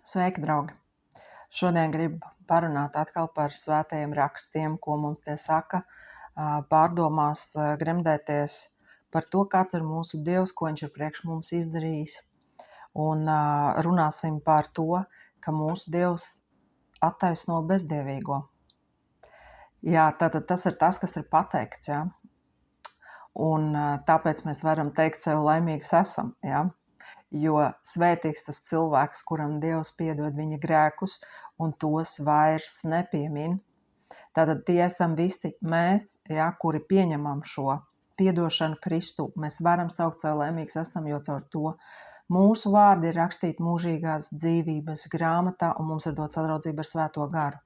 Sveiki, draugi! Šodien gribu parunāt atkal par svētajiem rakstiem, ko mums tie saka, pārdomās, gremdēties par to, kāds ir mūsu Dievs, ko viņš ir priekš mums izdarījis. Un runāsim par to, ka mūsu Dievs attaisno bezdievīgo. Jā, tātad tas ir tas, kas ir pateikts, jā. Un tāpēc mēs varam teikt sev laimīgus esam, jā. Jo svētīgs tas cilvēks, kuram Dievs piedod viņa grēkus un tos vairs nepiemin. Tātad tie esam visi mēs, jā, kuri pieņemam šo piedošanu Kristu. Mēs varam saukt sev laimīgs esam, jo caur to mūsu vārdi ir rakstīti mūžīgās dzīvības grāmatā un mums ir dots sadraudzība ar Svēto garu.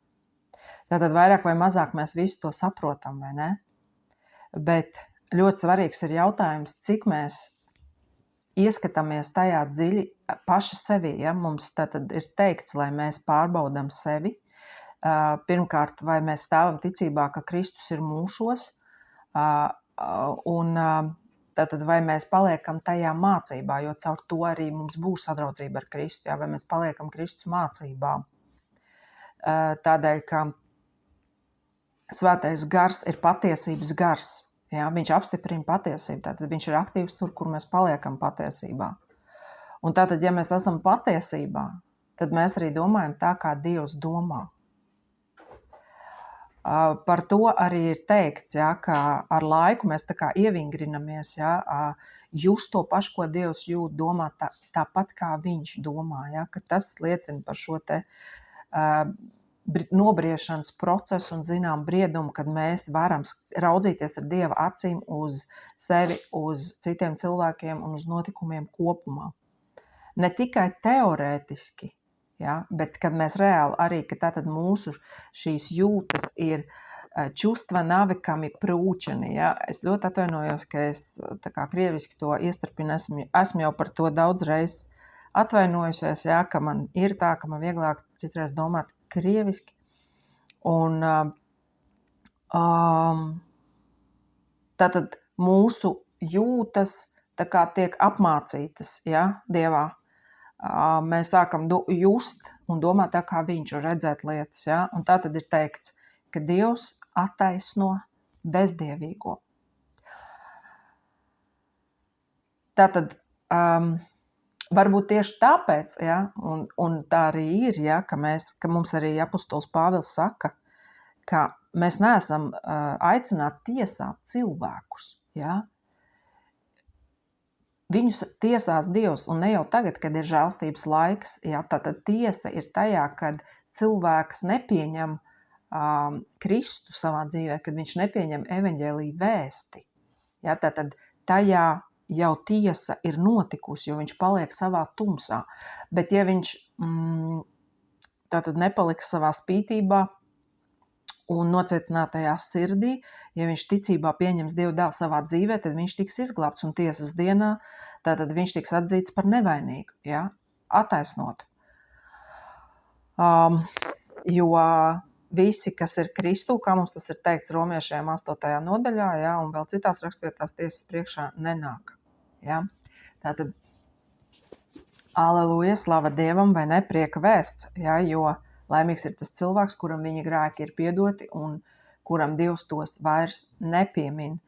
Tātad vairāk vai mazāk mēs visi to saprotam, vai ne? Bet ļoti svarīgs ir jautājums, cik mēs ieskatāmies tajā dziļi paši sevi. Ja? Mums tātad ir teikts, lai mēs pārbaudam sevi. Pirmkārt, vai mēs stāvam ticībā, ka Kristus ir mūsos, un tātad vai mēs paliekam tajā mācībā, jo caur to arī mums būs sadraudzība ar Kristu, ja? Vai mēs paliekam Kristus mācībā. Tādēļ, ka Svētais gars ir patiesības gars. Ja, viņš apstiprina patiesību, tātad viņš ir aktīvs tur, kur mēs paliekam patiesībā. Un tātad, ja mēs esam patiesībā, tad mēs arī domājam tā, kā Dievs domā. Par to arī ir teikts, ja, ka ar laiku mēs tā kā ievingrinamies, ja, just to pašu, ko Dievs jūt, domā tāpat, kā viņš domā. Ja, ka tas liecina par šo te nobriešanas procesu un zinām briedumu, kad mēs varam raudzīties ar Dieva acīm uz sevi, uz citiem cilvēkiem un uz notikumiem kopumā. Ne tikai teorētiski, ja, bet kad mēs reāli arī, ka tātad mūsu šīs jūtas ir čustva navikami prūčeni. Ja. Es ļoti atvainojos, ka es tā kā krieviski to iestarpinu, esmu jau par to daudz reizes atvainojusies, ja, ka man ir tā, ka man vieglāk citreiz domāt krieviski. Un tātad mūsu jūtas tā kā tiek apmācītas, ja, Dievā. Mēs sākam just un domāt tā, kā viņš un redzēt lietas. Ja. Un tā tad ir teikts, ka Dievs attaisno bezdievīgo. Tātad varbūt tieši tāpēc, ja, un tā arī ir, ja, ka mums arī apostols Pāvils saka, ka mēs neesam aicināti tiesāt cilvēkus. Ja. Viņus tiesās Dievs, un ne jau tagad, kad ir žēlstības laiks. Ja, tātad tiesa ir tajā, kad cilvēks nepieņem Kristu savā dzīvē, kad viņš nepieņem evaņģēliju vēsti. Ja, tātad tajā jau tiesa ir notikusi, jo viņš paliek savā tumsā. Bet ja viņš tātad nepaliks savā spītībā un nocietinātajā sirdī, ja viņš ticībā pieņems Dievu dēlu savā dzīvē, tad viņš tiks izglābts un tiesas dienā, tātad viņš tiks atzīts par nevainīgu, ja, attaisnotu. Jo visi, kas ir Kristū, kā mums tas ir teikts Romiešiem 8. nodaļā, ja, un vēl citās rakstvietās tiesas priekšā nenāk. Ja? Tātad, aleluja, slava Dievam, vai ne, prieka vēsts, ja? Jo laimīgs ir tas cilvēks, kuram viņa grēki ir piedoti un kuram Dievs tos vairs nepiemin.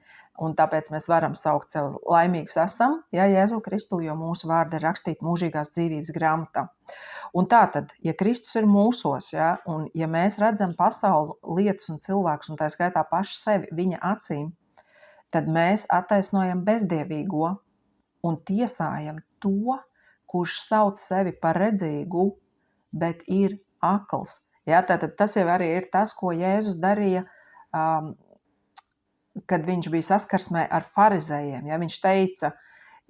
Un tāpēc mēs varam saukt sev laimīgus esam, ja, Jēzu Kristu, jo mūsu vārdi ir rakstīti mūžīgās dzīvības grāmatā. Un tātad, ja Kristus ir mūsos, ja, un ja mēs redzam pasauli, lietas un cilvēkus, un tā skaitā paši sevi viņa acīm, tad mēs attaisnojam bezdievīgo un tiesājam to, kurš sauc sevi par redzīgu, bet ir akls. Ja, tātad tas jau arī ir tas, ko Jēzus darīja, kad viņš bija saskarsmē ar farizējiem. Ja, viņš teica,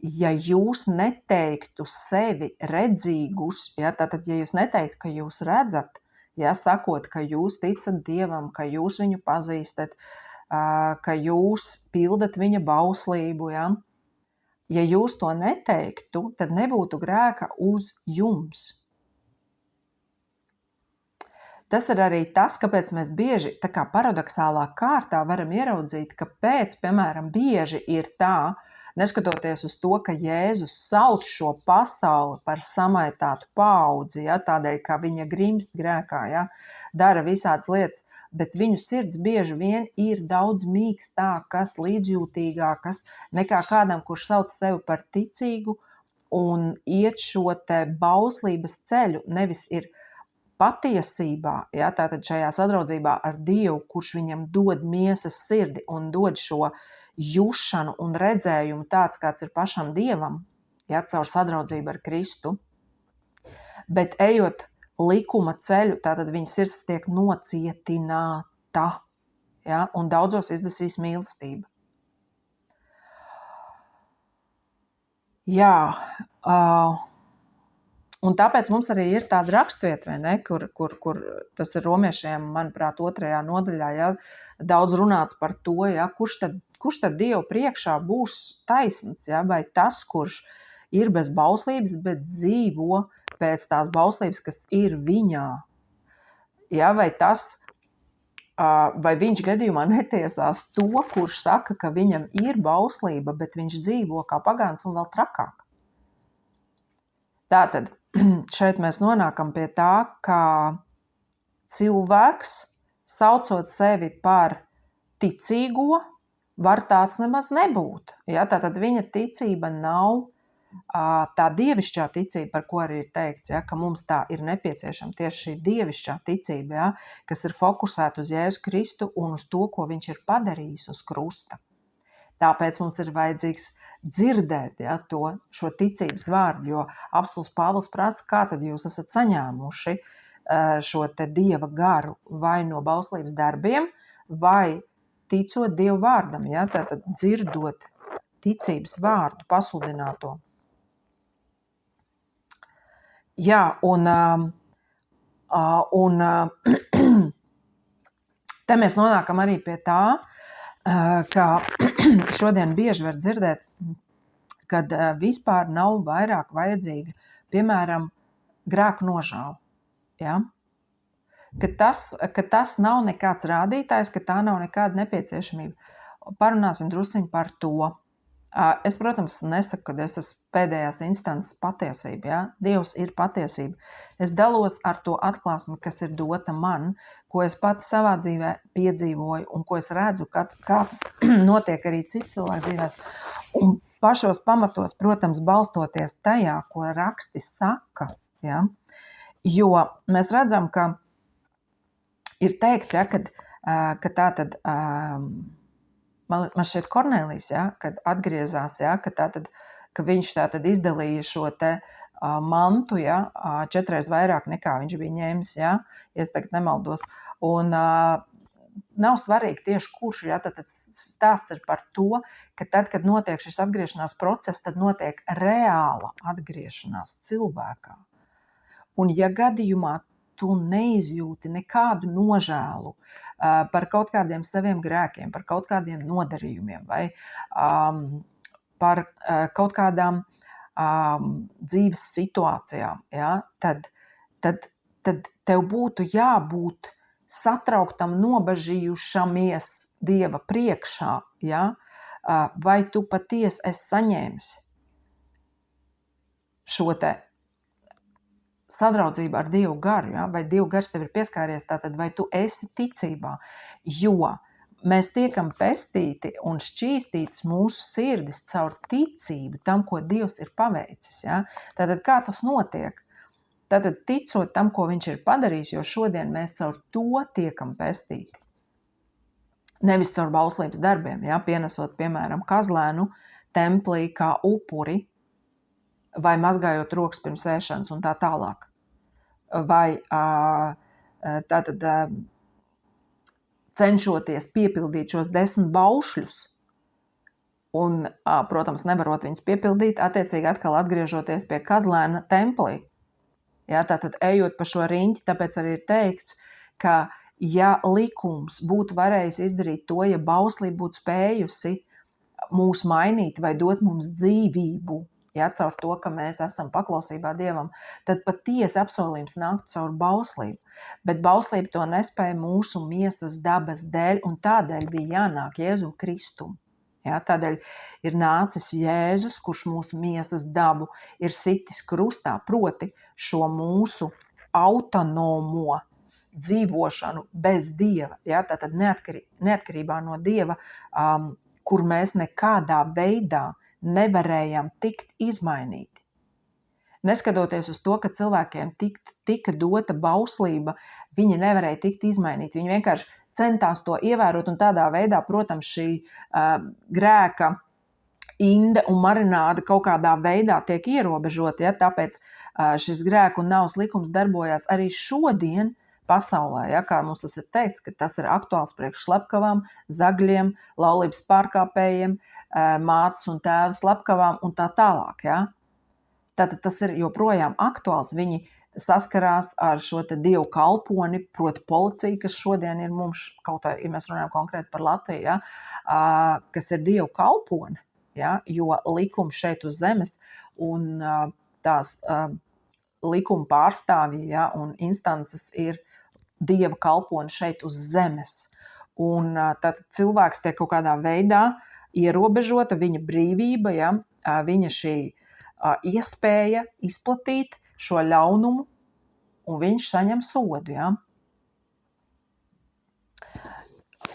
ja jūs neteiktu sevi redzīgus, ja, tātad, ja jūs neteiktu, ka jūs redzat, ja, sakot, ka jūs ticat Dievam, ka jūs viņu pazīstat, ka jūs pildat viņa bauslību, ja jūs to neteiktu, tad nebūtu grēka uz jums. Tas ir arī tas, kāpēc mēs bieži tā kā paradoxālā kārtā varam ieraudzīt, ka piemēram, bieži ir tā, neskatoties uz to, ka Jēzus sauc šo pasauli par samaitātu paudzi, ja, tādēļ, ka viņa grimst grēkā, ja, dara visādas lietas, bet viņu sirds bieži vien ir daudz mīkstākas, līdzjūtīgākas nekā kādam, kurš sauc sevi par ticīgu un iet šo te bauslības ceļu, nevis ir patiesībā, ja, tātad šajā sadraudzībā ar Dievu, kurš viņam dod miesas sirdi un dod šo jušanu un redzējumu tāds, kāds ir pašam Dievam, ja, caur sadraudzību ar Kristu, bet ejot likuma ceļu, tātad viņa sirds tiek nocietināta, ja, un daudzos izdesīs mīlestība. Jā, un tāpēc mums arī ir tāda rakstvieta, vai ne, kur tas ir romiešiem, manuprāt, 2. nodaļā, ja, daudz runāts par to, ja, kurš tad Dievu priekšā būs taisns, ja, vai tas, kurš ir bez bauslības, bet dzīvo pēc tās bauslības, kas ir viņā. Ja, vai viņš gadījumā netiesās to, kurš saka, ka viņam ir bauslība, bet viņš dzīvo kā pagāns un vēl trakāk. Tātad šeit mēs nonākam pie tā, ka cilvēks, saucot sevi par ticīgo, var tāds nemaz nebūt. Ja, tātad viņa ticība nav tā dievišķā ticība, par ko arī ir teikts, ja, ka mums tā ir nepieciešama tieši šī dievišķā ticība, ja, kas ir fokusēta uz Jēzu Kristu un uz to, ko viņš ir padarījis uz krusta. Tāpēc mums ir vajadzīgs dzirdēt, ja, šo ticības vārdu, jo apostuls Pāvils prasa, kā tad jūs esat saņēmuši šo te Dieva garu vai no bauslības darbiem, vai ticot Dievu vārdam, ja, tātad dzirdot ticības vārdu, pasludināto. Jā, un te mēs nonākam arī pie tā, ka šodien bieži var dzirdēt, kad vispār nav vairāk vajadzīga, piemēram, grēku nožāla. Ja? Ka tas nav nekāds rādītājs, ka tā nav nekāda nepieciešamība. Parunāsim drusciņ par to. Es, protams, nesaku, ka es esmu pēdējās instances patiesība. Ja? Dievs ir patiesība. Es dalos ar to atklāsmi, kas ir dota man, ko es pati savā dzīvē piedzīvoju un ko es redzu, kā tas notiek arī citu cilvēku dzīvēs. Un pašos pamatos, protams, balstoties tajā, ko raksti saka. Ja? Jo mēs redzam, ka ir teikts, ja, ka tā tad... Man šeit Kornelijs, ja, kad atgriezās, ja, ka viņš tātad izdalīja šo te mantu, ja, 4 vairāk nekā viņš bija ņēmis, ja, es tagad nemaldos. Un nav svarīgi tieši kurš, ja, tad stāsts ir par to, ka tad, kad notiek šis atgriešanās process, tad notiek reāla atgriešanās cilvēkā. Un ja gadījumā tu neizjūti nekādu nožēlu par kaut kādiem saviem grēkiem, par kaut kādiem nodarījumiem vai par kaut kādām dzīves situācijām, ja, tad tev būtu jābūt satrauktam, nobažījušamies Dieva priekšā, ja, vai tu patiesi esi saņēmis šo te sadraudzība ar Dievu garu, ja? Vai Dievu gars tev ir pieskāries, tātad vai tu esi ticībā, jo mēs tiekam pestīti un šķīstīts mūsu sirdis caur ticību tam, ko Dievs ir paveicis. Ja? Tātad kā tas notiek? Tātad ticot tam, ko viņš ir padarījis, jo šodien mēs caur to tiekam pestīti. Nevis caur bauslības darbiem, ja? Pienesot, piemēram, kazlēnu templī kā upuri, vai mazgājot rokas pirms ēšanas un tā tālāk. Vai tātad cenšoties piepildīt šos 10 baušļus un, protams, nevarot viņus piepildīt, attiecīgi atkal atgriežoties pie kazlēna templī. Ja, tātad ejot pa šo riņķi, tāpēc arī ir teikts, ka ja likums būtu varējis izdarīt to, ja bauslība būtu spējusi mūs mainīt vai dot mums dzīvību, ja, caur to, ka mēs esam paklausībā Dievam, tad patiesi apsolījums nāktu caur bauslību. Bet bauslība to nespēja mūsu miesas dabas dēļ, un tādēļ bija jānāk Jēzum Kristum. Ja, tādēļ ir nācis Jēzus, kurš mūsu miesas dabu ir sitis krustā, proti šo mūsu autonomo dzīvošanu bez Dieva, ja, tātad neatkarībā no Dieva, kur mēs nekādā veidā nevarējām tikt izmainīti. Neskatoties uz to, ka cilvēkiem tika dota bauslība, viņi nevarēja tikt izmainīti. Viņi vienkārši centās to ievērot, un tādā veidā, protams, šī grēka inde un marināda kaut kādā veidā tiek ierobežota. Ja? Tāpēc šis grēku un nāves likums darbojās arī šodien pasaulē. Ja? Kā mums tas ir teikts, ka tas ir aktuāls priekš slepkavām, zagļiem, laulības pārkāpējiem, mātes un tēva slepkavām un tā tālāk. Ja? Tātad tas ir joprojām aktuāls. Viņi saskarās ar šo te dievu kalponi, proti policiju, kas šodien ir mums, kaut vai, ja mēs runājam konkrēti par Latviju, ja, kas ir dievu kalponi, ja, jo likums šeit uz zemes un tās likuma pārstāvji, ja, un instances ir dieva kalponi šeit uz zemes. Un tātad cilvēks tiek kaut kādā veidā ierobežota, viņa brīvība, ja, viņa šī iespēja izplatīt šo ļaunumu, un viņš saņem sodu. Ja?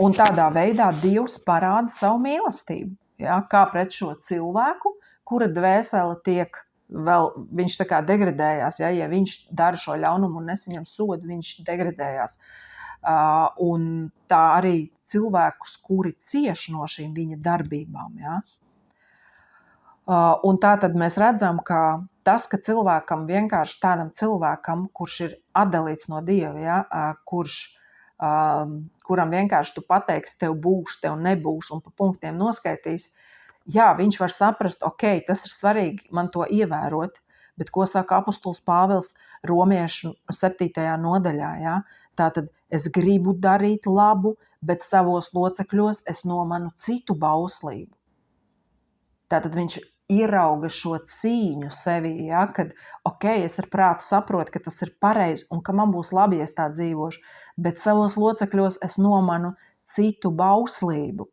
Un tādā veidā Dievs parāda savu mīlestību, ja? Kā pret šo cilvēku, kura dvēsele tiek vēl, viņš tā kā degradējās, ja viņš dara šo ļaunumu un nesaņem sodu, viņš degradējās. Un tā arī cilvēkus, kuri cieš no šīm viņa darbībām, ja? Un tā tad mēs redzam, ka tas, ka cilvēkam vienkārši tādam cilvēkam, kurš ir atdalīts no Dieva, ja, kuram vienkārši tu pateiksi, tev būs, tev nebūs un pa punktiem noskaitīs, jā, viņš var saprast, ok, tas ir svarīgi man to ievērot, bet ko saka apostols Pāvils Romiešu 7. nodaļā, ja? Tātad es gribu darīt labu, bet savos locekļos es nomanu citu bauslību. Tātad viņš ierauga šo cīņu sevī, ja, kad, ok, es ar prātu saprotu, ka tas ir pareizi un ka man būs labi, ja es tā dzīvošu, bet savos locekļos es nomanu citu bauslību.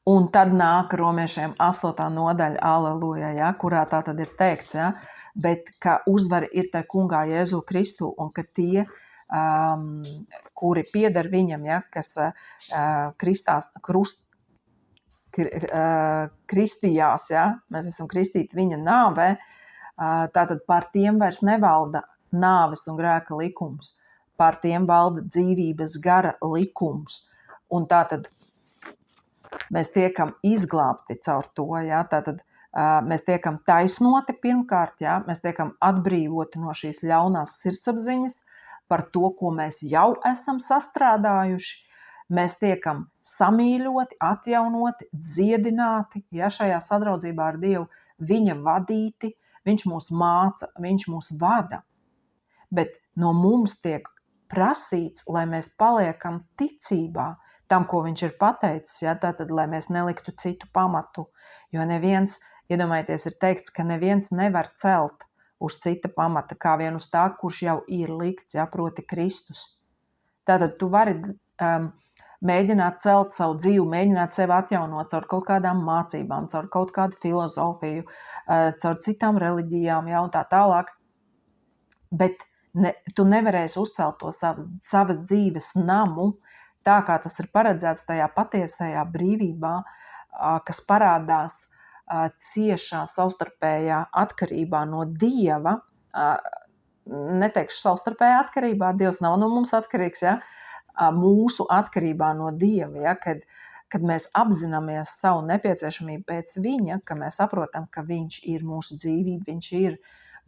Un tad nāk Romiešiem 8. nodaļa, aleluja, ja, kurā tā tad ir teikts, ja, bet ka uzvara ir tai kungā Jēzu Kristu un ka tie, kuri pieder viņam, ja, kas kristījās, ja? Mēs esam kristīti viņa nāvē, tātad pār tiem vairs nevalda nāves un grēka likums, pār tiem valda dzīvības gara likums, un tātad mēs tiekam izglābti caur to, ja? Tātad mēs tiekam taisnoti pirmkārt, ja? Mēs tiekam atbrīvoti no šīs ļaunās sirdsapziņas par to, ko mēs jau esam sastrādājuši. Mēs tiekam samīļoti, atjaunoti, dziedināti, ja šajā sadraudzībā ar Dievu, viņa vadīti, viņš mūs māca, viņš mūs vada. Bet no mums tiek prasīts, lai mēs paliekam ticībā tam, ko viņš ir pateicis, ja, tātad, lai mēs neliktu citu pamatu, jo neviens, iedomājieties, ir teikts, ka neviens nevar celt uz cita pamata, kā vien uz tā, kurš jau ir likts, ja, proti Kristus. Tātad tu vari mēģināt celt savu dzīvi, mēģināt sevi atjaunot caur kaut kādām mācībām, caur kaut kādu filozofiju, caur citām reliģijām, ja, un tā tālāk. Bet tu nevarēsi uzcelt to savas dzīves namu, tā kā tas ir paredzēts tajā patiesajā brīvībā, kas parādās ciešā savstarpējā atkarībā no Dieva. Neteikšu savstarpējā atkarībā, Dievs nav no mums atkarīgs, ja? Mūsu atkarībā no Dieva, ja? Kad mēs apzināmies savu nepieciešamību pēc viņa, ka mēs saprotam, ka viņš ir mūsu dzīvība, viņš ir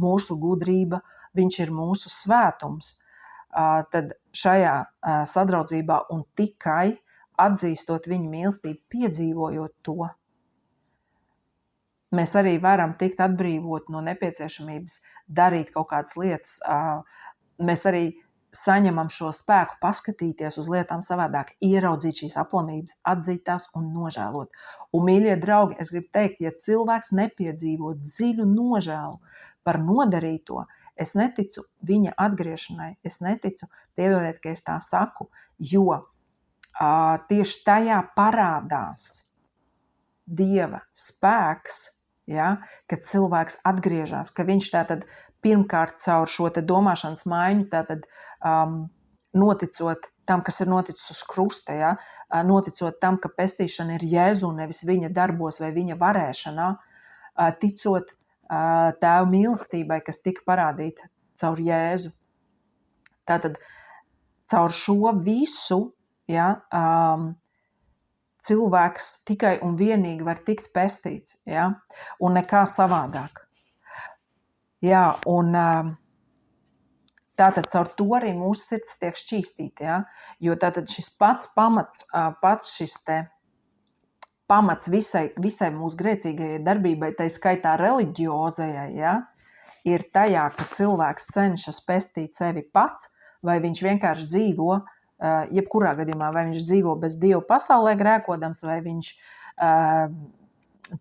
mūsu gudrība, viņš ir mūsu svētums, tad šajā sadraudzībā un tikai atzīstot viņa mīlestību, piedzīvojot to, mēs arī varam tikt atbrīvot no nepieciešamības darīt kaut kādas lietas. Mēs arī saņemam šo spēku paskatīties uz lietām savādāk, ieraudzīt šīs aplamības, atzīt tās un nožēlot. Un, mīļie draugi, es gribu teikt, ja cilvēks nepiedzīvo dziļu nožēlu par nodarīto, es neticu viņa atgriešanai, es neticu, piedodiet, ka es tā saku, jo tieši tajā parādās Dieva spēks, ja, kad cilvēks atgriežas, ka viņš tātad pirmkārt caur šo te domāšanas maiņu tātad noticot tam, kas ir noticis uz krusta, ja, noticot tam, ka pestīšana ir Jēzu, nevis viņa darbos vai viņa varēšanā, ticot Tēva mīlestībai, kas tika parādīta caur Jēzu. Tātad caur šo visu, ja, cilvēks tikai un vienīgi var tikt pestīts, ja, un nekā savādāk. Jā, un tātad caur to arī mūsu sirds tiek šķīstīta, ja, jo tātad šis pats šis te pamats visai mūsu grēcīgajai darbībai, tai skaitā reliģiozajai, ja, ir tajā, ka cilvēks cenšas pestīt sevi pats, vai viņš vienkārši dzīvo, jebkurā gadījumā, vai viņš dzīvo bez Dieva pasaulē grēkodams, vai viņš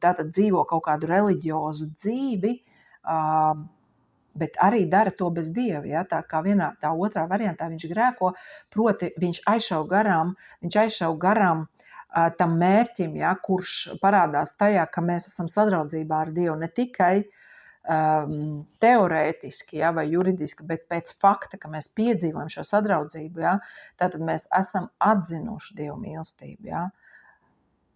tātad dzīvo kaut kādu reliģiozu dzīvi, bet arī dara to bez Dieva. Ja? Tā kā tā otrā variantā viņš grēko, proti viņš aizšauj garām tam mērķim, ja, kurš parādās tajā, ka mēs esam sadraudzībā ar Dievu ne tikai teorētiski, ja, vai juridiski, bet pēc fakta, ka mēs piedzīvojam šo sadraudzību, ja, tātad mēs esam atzinuši Dievu mīlestību. Ja,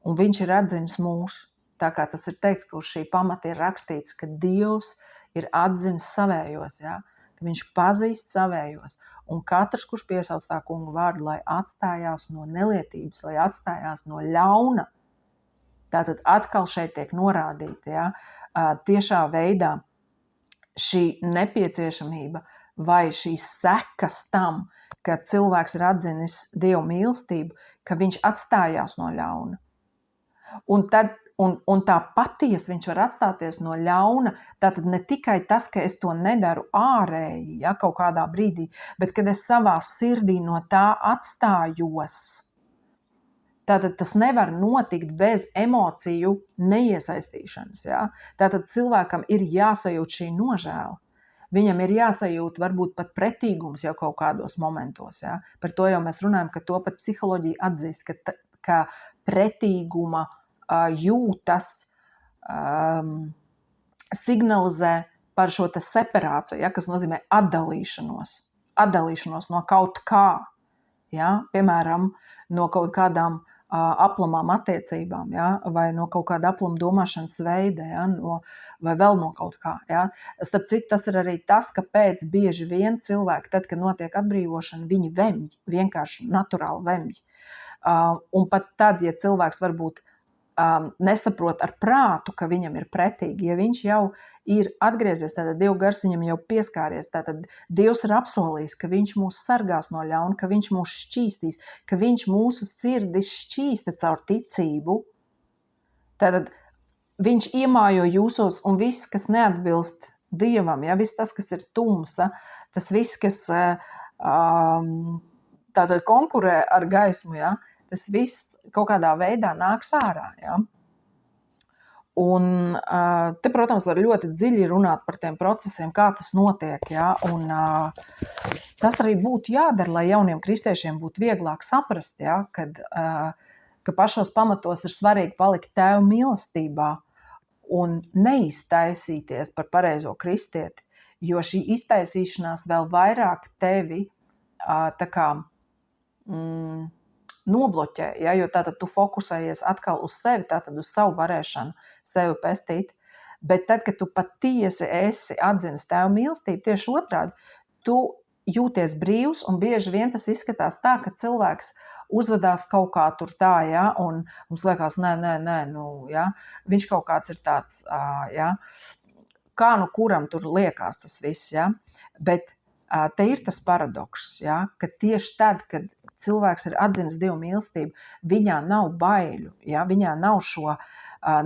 un viņš ir atzinis mūsu. Tā kā tas ir teikts, ka uz šī pamata ir rakstīts, ka Dievs ir atzinis savējos, ja, ka viņš pazīst savējos. Un katrs, kurš piesauc tā kunga vārdu, lai atstājās no nelietības, lai atstājās no ļauna, tātad atkal šeit tiek norādīta, ja, tiešā veidā šī nepieciešamība vai šīs sekas tam, ka cilvēks ir atzinis Dievu mīlestību, ka viņš atstājās no ļauna. Un tā patiesi viņš var atstāties no ļauna, tātad ne tikai tas, ka es to nedaru ārēji, ja, kaut kādā brīdī, bet kad es savā sirdī no tā atstājos. Tātad tas nevar notikt bez emociju neiesaistīšanas. Ja? Tātad cilvēkam ir jāsajūt šī nožēla. Viņam ir jāsajūt varbūt pat pretīgums jau kaut kādos momentos. Ja? Par to jau mēs runājam, ka to pat psiholoģija atzīst, ka pretīguma jūtas signalizē par šo te separāciju, ja? Kas nozīmē atdalīšanos no kaut kā. Ja? Piemēram, no kaut kādām aplamām attiecībām, ja? Vai no kaut kāda aplama domāšanas veida, ja? Vai vēl no kaut kā. Ja? Starp citu, tas ir arī tas, kāpēc bieži vien cilvēki, tad, kad notiek atbrīvošana, viņi vemj, vienkārši naturāli vemj. Un pat tad, ja cilvēks varbūt nesaprot ar prātu, ka viņam ir pretīgi, ja viņš jau ir atgriezies, tātad Dieva gars viņam jau pieskāries, tātad Dievs ir apsolījis, ka viņš mūs sargās no ļauna, ka viņš mūs šķīstīs, ka viņš mūsu sirdis šķīsta caur ticību. Tātad viņš iemājo jūsos, un viss, kas neatbilst Dievam, ja, viss tas, kas ir tumsa, tas viss, kas tātad konkurē ar gaismu, ja, tas viss kaut kādā veidā nāks ārā. Ja? Un te, protams, var ļoti dziļi runāt par tiem procesiem, kā tas notiek. Ja? Un tas arī būtu jādara, lai jauniem kristiešiem būtu vieglāk saprast, ja? Ka pašos pamatos ir svarīgi palikt Tēva mīlestībā un neiztaisīties par pareizo kristieti, jo šī iztaisīšanās vēl vairāk tevi tā kā nobloķē, ja, jo tātad tu fokusējies atkal uz sevi, tātad uz savu varēšanu, sevi pestīt, bet tad, kad tu patiesi esi atzinis Tēva mīlestību, tieši otrādi, tu jūties brīvs, un bieži vien tas izskatās tā, ka cilvēks uzvedās kaut kā tur tā, ja, un mums liekas, nē, ja, viņš kaut kāds ir tāds, ja, kā nu kuram tur liekas tas viss, ja, bet te ir tas paradoks, ja, ka tieši tad, kad cilvēks ir atzinis Dievu mīlestību, viņā nav baiļu, ja, viņā nav šo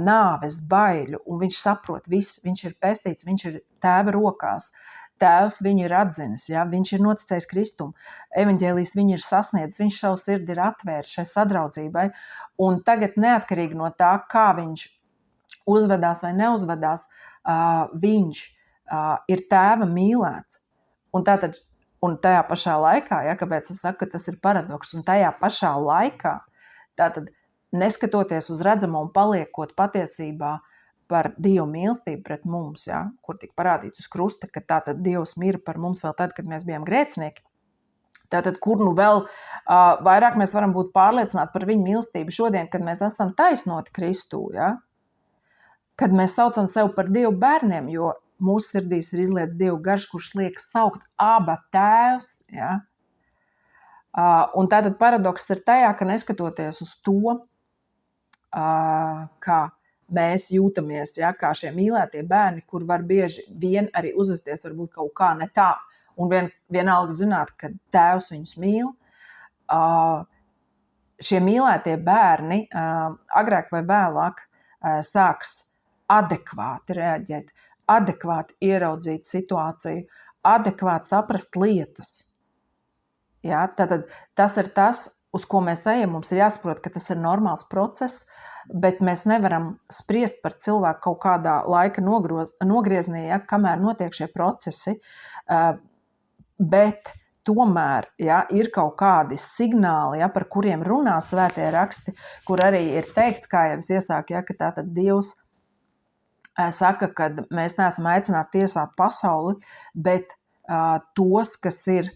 nāves baiļu, un viņš saprot visu, viņš ir pestīts, viņš ir Tēva rokās, Tēvs viņu ir atzinis, ja, viņš ir noticējis Kristumu, evaņģēlijs viņu ir sasniedzis, viņš savu sirdi ir atvērs šai sadraudzībai, un tagad neatkarīgi no tā, kā viņš uzvedās vai neuzvedās, viņš ir Tēva mīlēts, un tajā pašā laikā, ja, kāpēc es saku, ka tas ir paradoks, un tajā pašā laikā tātad neskatoties uz redzamo un paliekot patiesībā par Dievu mīlestību pret mums, ja, kur tika parādīta uz krusta, ka tātad Dievs mira par mums vēl tad, kad mēs bijām grēcinieki. Tātad, kur nu vēl vairāk mēs varam būt pārliecināti par viņu mīlestību šodien, kad mēs esam taisnoti Kristū, ja? Kad mēs saucam sevi par Dievu bērniem, jo mūsu sirdīs ir izlietas Dievu garš, kurš liek saukt Aba tēvs, ja? Un tātad paradoks ir tajā, ka neskatoties uz to, kā mēs jūtamies, ja, kā šie mīlētie bērni, kur var bieži vien arī uzvesties varbūt kaut kā ne tā, un vienalga zināt, ka tēvs viņus mīl. Šie mīlētie bērni agrāk vai vēlāk sāks adekvāti reaģēt, adekvāti ieraudzīt situāciju, adekvāti saprast lietas. Ja, tātad tas ir tas, uz ko mēs ejam. Mums ir jāsaprot, ka tas ir normāls process, bet mēs nevaram spriest par cilvēku kaut kādā laika nogrieznī, ja, kamēr notiek šie procesi. Bet tomēr, ja, ir kaut kādi signāli, ja, par kuriem runā svētie raksti, kur arī ir teikts, kā jau es iesāku, ja, ka tātad Dievs saka, ka mēs neesam aicināti tiesāt pasauli, bet tos, kas ir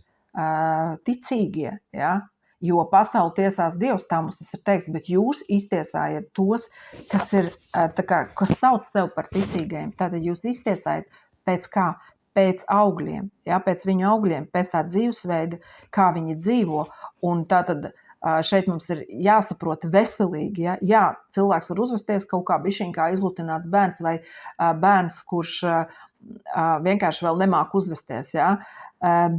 ticīgie, ja, jo pasauli tiesās Dievs, tā mums tas ir teikts, bet jūs iztiesājat tos, kas ir, kas sauc sev par ticīgajiem. Tātad jūs iztiesājat pēc kā? Pēc augļiem, ja, pēc viņu augļiem, pēc tā dzīvesveida, kā viņi dzīvo. Un tātad šeit mums ir jāsaprot veselīgi. Ja, cilvēks var uzvesties kaut kā bišķiņ kā izlutināts bērns vai bērns, kurš vienkārši vēl nemāk uzvesties. Ja,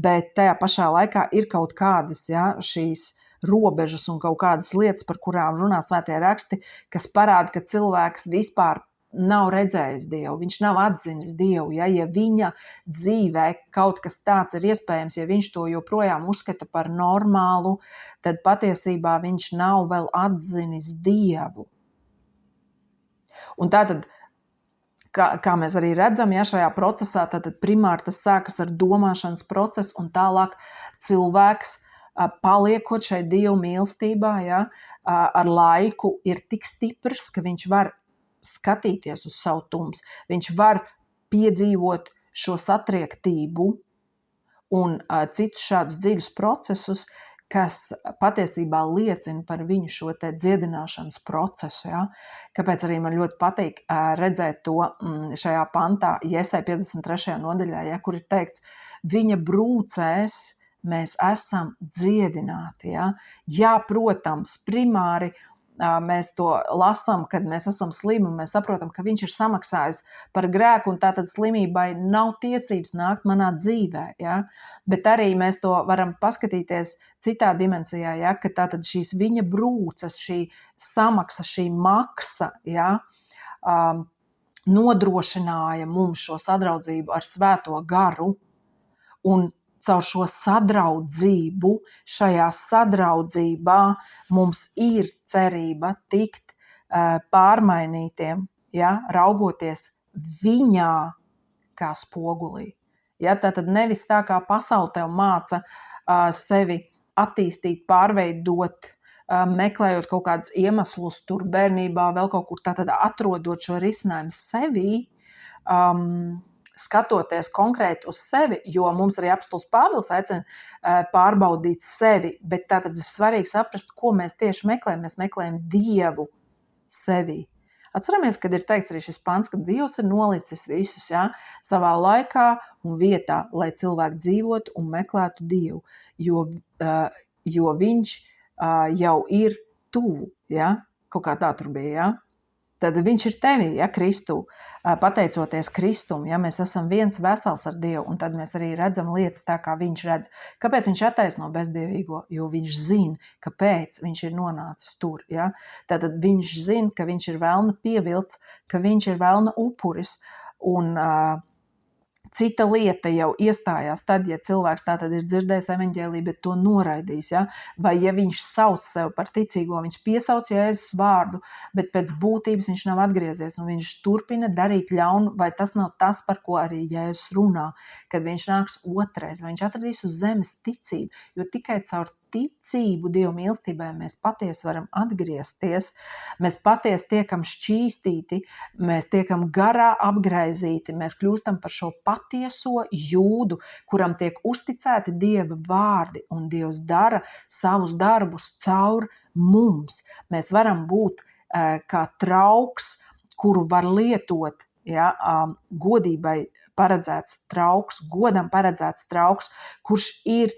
bet tajā pašā laikā ir kaut kādas, ja, šīs robežas un kaut kādas lietas, par kurām runā svētie raksti, kas parāda, ka cilvēks vispār nav redzējis Dievu, viņš nav atzinis Dievu. Ja viņa dzīvē kaut kas tāds ir iespējams, ja viņš to joprojām uzskata par normālu, tad patiesībā viņš nav vēl atzinis Dievu. Un tātad, kā mēs arī redzam, ja šajā procesā, tad primāri tas sākas ar domāšanas procesu un tālāk cilvēks, paliekot šai Dievu mīlestībā, ja, ar laiku ir tik stiprs, ka viņš var skatīties uz savu tumsu. Viņš var piedzīvot šo satriektību un citus šādus dziļus procesus, kas patiesībā liecina par viņu šo te dziedināšanas procesu. Ja? Kāpēc arī man ļoti patīk redzēt to šajā pantā, Jesaja 53. nodaļā, ja, kur ir teikts, viņa brūcēs mēs esam dziedināti. Ja? Jā, protams, primāri mēs to lasām, kad mēs esam slimi un mēs saprotam, ka viņš ir samaksājis par grēku un tātad slimībai nav tiesības nākt manā dzīvē. Ja? Bet arī mēs to varam paskatīties citā dimensijā, ja? Ka tātad šīs viņa brūces, šī samaksa, šī maksa, ja? Nodrošināja mums šo sadraudzību ar svēto garu un caur šo sadraudzību, šajā sadraudzībā mums ir cerība tikt pārmainītiem, ja, raugoties viņā kā spogulī. Ja, tātad nevis tā kā pasaule tev māca sevi attīstīt, pārveidot, meklējot kaut kādus iemeslus tur bērnībā, vēl kaut kur tātad atrodot šo risinājumu sevī, skatoties konkrēti uz sevi, jo mums arī apostols Pāvils aicina pārbaudīt sevi, bet tātad ir svarīgi saprast, ko mēs tieši meklējam. Mēs meklējam Dievu sevī. Atceramies, kad ir teikts arī šis pants, ka Dievs ir nolicis visus, ja, savā laikā un vietā, lai cilvēki dzīvotu un meklētu Dievu, jo viņš jau ir tuvu, ja, kaut kā tā tur bija, ja. Tad viņš ir tevī, ja, Kristū, pateicoties Kristum, ja mēs esam viens vesels ar Dievu, un tad mēs arī redzam lietas tā, kā viņš redz. Kāpēc viņš attaisno bezdievīgo? Jo viņš zina, kāpēc viņš ir nonācis tur. Ja? Tātad viņš zina, ka viņš ir velna pievilts, ka viņš ir velna upuris, un cita lieta jau iestājās tad, ja cilvēks tātad ir dzirdējis evaņģēliju, bet to noraidīs. Ja? Vai ja viņš sauc sev par ticīgo, viņš piesauc Jēzus vārdu, bet pēc būtības viņš nav atgriezies un viņš turpina darīt ļaunu, vai tas nav tas, par ko arī Jēzus runā, kad viņš nāks otrais, vai viņš atradīs uz zemes ticību, jo tikai caur ticību Dieva mīlestībai mēs patiesi varam atgriezties, mēs patiesi tiekam šķīstīti, mēs tiekam garā apgraizīti, mēs kļūstam par šo patieso jūdu, kuram tiek uzticēti Dieva vārdi, un Dievs dara savus darbus caur mums. Mēs varam būt kā trauks, kuru var lietot, ja, godībai paredzēts trauks, godam paredzēts trauks, kurš ir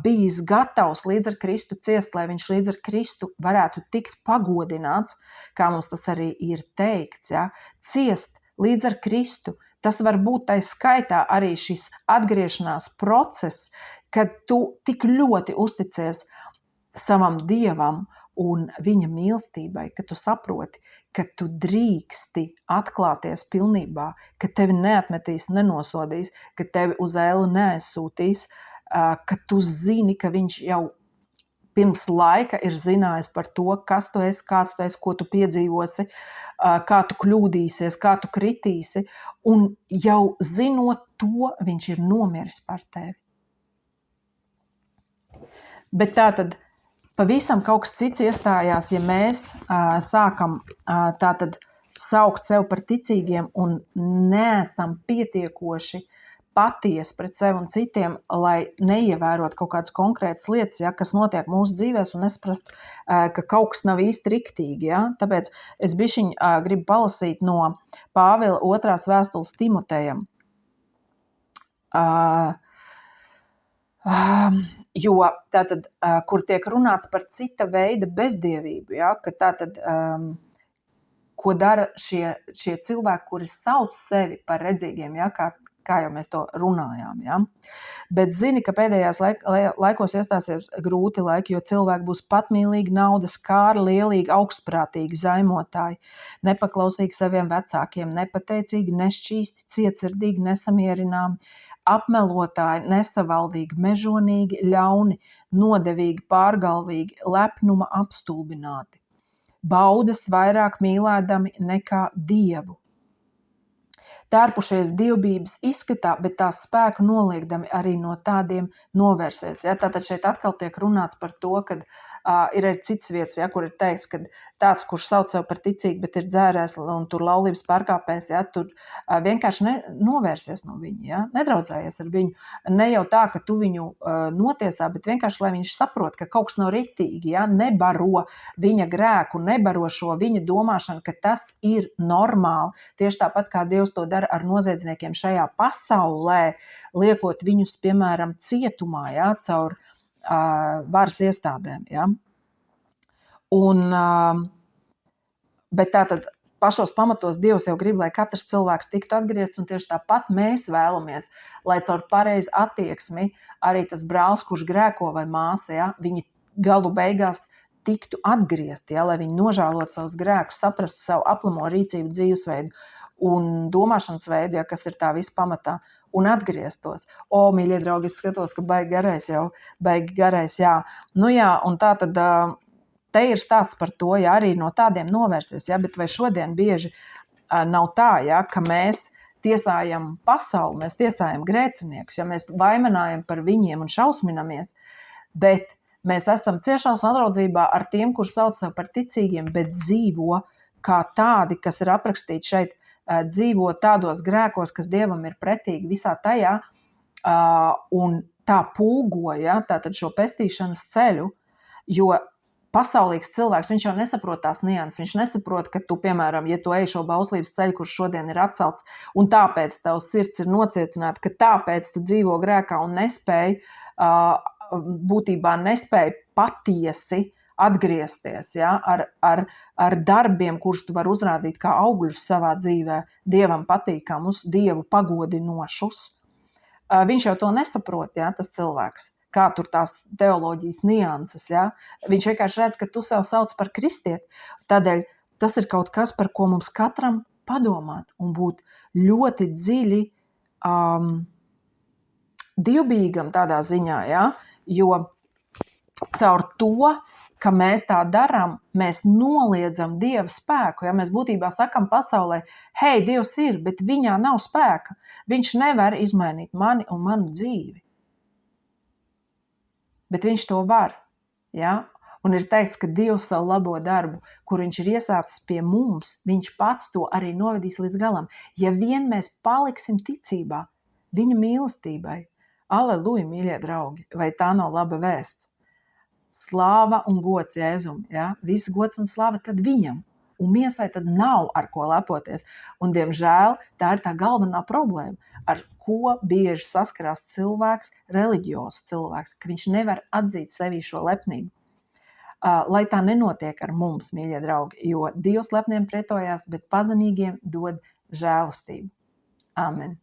bijis gatavs līdz ar Kristu ciest, lai viņš līdz ar Kristu varētu tikt pagodināts, kā mums tas arī ir teikts, ja, ciest līdz ar Kristu. Tas var būt tai skaitā arī šis atgriešanās process, kad tu tik ļoti uzticies savam Dievam un viņa mīlestībai, ka tu saproti, ka tu drīksti atklāties pilnībā, ka tevi neatmetīs, nenosodīs, ka tevi uz ēli neaizsūtīs, ka tu zini, ka viņš jau pirms laika ir zinājis par to, kas tu esi, kāds tu esi, ko tu piedzīvosi, kā tu kļūdīsies, kā tu kritīsi, un jau zinot to, viņš ir nomiris par tevi. Bet tātad pavisam kaut kas cits iestājās, ja mēs sākam tātad saukt sev par ticīgiem un neesam pietiekoši patiesi pret sevi un citiem, lai neievērot kaut kādas konkrētas lietas, ja, kas notiek mūsu dzīvēs, un nesaprastu, ka kaut kas nav īsti riktīgi. Ja. Tāpēc es bišķiņ gribu palasīt no Pāvila 2. vēstules Timotejam. Jo tātad, kur tiek runāts par cita veida bezdievību, ja, ka tātad, ko dara šie cilvēki, kuri sauc sevi par redzīgiem, ja, kā jau mēs to runājām. Ja. Bet zini, ka pēdējās laikos iestāsies grūti laiki, jo cilvēki būs patmīlīgi, naudas kāri, lielīgi, augstprātīgi, zaimotāji, nepaklausīgi saviem vecākiem, nepateicīgi, nešķīsti, cietsirdīgi, nesamierināmi, apmelotāji, nesavaldīgi, mežonīgi, ļauni, nodevīgi, pārgalvīgi, lepnuma apstulbināti, baudas vairāk mīlēdami nekā Dievu. Tērpušies dievbības izskatā, bet tās spēku noliekdami arī no tādiem novērsies. Ja? Tātad šeit atkal tiek runāts par to, ka ir arī cits vietas, ja, kur ir teikts, ka tāds, kurš sauc sev par ticīgu, bet ir dzērējis un tur laulības pārkāpējs, ja, tur vienkārši novērsies no viņa, ja? Nedraudzējies ar viņu. Ne jau tā, ka tu viņu notiesā, bet vienkārši, lai viņš saprot, ka kaut kas nav ritīgi, ja? Nebaro viņa grēku, nebaro šo viņa domāšanu, ka tas ir normāli. Tieši tāpat kā Dievs to dara ar noziedzniekiem šajā pasaulē, liekot viņus, piemēram, cietumā, ja, caur varas iestādēm. Ja. Un, bet tātad pašos pamatos Dievs jau grib, lai katrs cilvēks tiktu atgriezts, un tieši tāpat mēs vēlamies, lai caur pareizu attieksmi arī tas brālis, kurš grēko vai māsa, ja, viņi galu beigās tiktu atgriezti, ja, lai viņi nožēlot savus grēkus, saprastu savu aplamo rīcību, dzīvesveidu un domāšanas veidu, ja, kas ir tā viss pamatā, un atgrieztos. Mīļie draugi, es skatos, ka baigi garais, jā. Nu jā, un tā tad te ir stāsts par to, ja arī no tādiem novērsies, ja, bet vai šodien bieži nav tā, ja, ka mēs tiesājam pasauli, mēs tiesājam grēciniekus, ja mēs vaimanājam par viņiem un šausminamies, bet mēs esam ciešā sadraudzībā ar tiem, kur sauc sev par ticīgiem, bet dzīvo kā tādi, kas ir aprakstīti šeit, dzīvo tādos grēkos, kas Dievam ir pretīgi visā tajā, un tā pulgoja tātad šo pestīšanas ceļu, jo pasaulīgs cilvēks, viņš jau nesaprot tās nianses, viņš nesaprot, ka tu, piemēram, ja tu ej šo bauslības ceļu, kurš šodien ir atcelts, un tāpēc tavs sirds ir nocietināta, ka tāpēc tu dzīvo grēkā un būtībā nespēj patiesi atgriezties, ja, ar darbiem, kurus tu vari uzrādīt kā augļus savā dzīvē, Dievam patīkamus, Dievu pagodinošus. Viņš jau to nesaprot, ja, tas cilvēks, kā tur tās teoloģijas nianses. Ja. Viņš vienkārši redz, ka tu sev sauc par kristieti. Tādēļ tas ir kaut kas, par ko mums katram padomāt un būt ļoti dziļi dievbijīgam tādā ziņā, ja, jo caur to, ka mēs tā darām, mēs noliedzam Dieva spēku. Ja mēs būtībā sakam pasaulē, hei, Dievs ir, bet viņā nav spēka. Viņš nevar izmainīt mani un manu dzīvi. bet viņš to var. Ja? Un ir teikts, ka Dievs savu labo darbu, kur viņš ir iesācis pie mums, viņš pats to arī novedīs līdz galam. Ja vien mēs paliksim ticībā viņa mīlestībai, aleluja, mīļie draugi, vai tā nav laba vēsts? Slāva un gods Jēzum, ja? Viss gods un slāva tad viņam. Un miesai tad nav ar ko lepoties. Un, diemžēl, tā ir tā galvenā problēma, ar ko bieži saskarās cilvēks, reliģiozs cilvēks, ka viņš nevar atzīt sevī šo lepnību. Lai tā nenotiek ar mums, mīļie draugi, jo Dievs lepniem pretojās, bet pazemīgiem dod žēlastību. Amen.